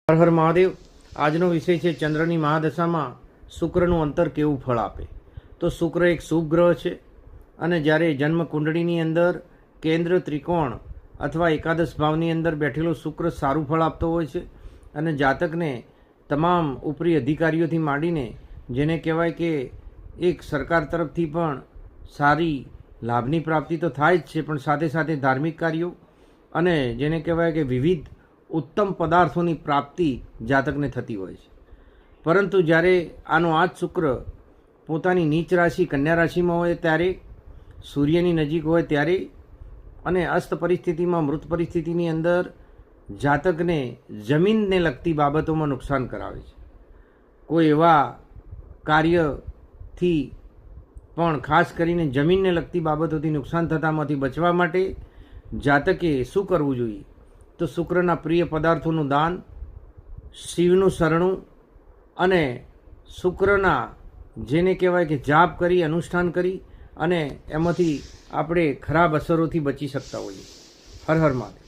હર હર મહાદેવ। આજનો વિષય છે ચંદ્રની મહાદશામાં શુક્રનું અંતર કેવું ફળ આપે। તો શુક્ર એક શુભ ગ્રહ છે અને જ્યારે જન્મ કુંડળીની અંદર કેન્દ્ર ત્રિકોણ અથવા એકાદશ ભાવની અંદર બેઠેલો શુક્ર સારું ફળ આપતો હોય છે અને જાતકને તમામ ઉપરી અધિકારીઓથી માંડીને જેને કહેવાય કે એક સરકાર તરફથી પણ સારી લાભની પ્રાપ્તિ તો થાય જ છે, પણ સાથે સાથે ધાર્મિક કાર્યો અને જેને કહેવાય કે વિવિધ ઉત્તમ પદાર્થોની પ્રાપ્તિ જાતકને થતી હોય છે। પરંતુ જ્યારે આનો આ જ શુક્ર પોતાની નીચ રાશિ કન્યા રાશિમાં હોય ત્યારે, સૂર્યની નજીક હોય ત્યારે અને અસ્ત પરિસ્થિતિમાં મૃત પરિસ્થિતિની અંદર જાતકને જમીનને લગતી બાબતોમાં નુકસાન કરાવે છે। કોઈ એવા કાર્યથી પણ ખાસ કરીને જમીનને લગતી બાબતોથી નુકસાન થતામાંથી બચવા માટે જાતકે શું કરવું જોઈએ? તો શુક્રના પ્રિય પદાર્થોનું દાન, શિવનું શરણું અને શુક્રના જેને કહેવાય કે જાપ કરી, અનુષ્ઠાન કરી અને એમાંથી આપણે ખરાબ અસરોથી બચી શકતા હોઈએ। હર હર મહાદેવ।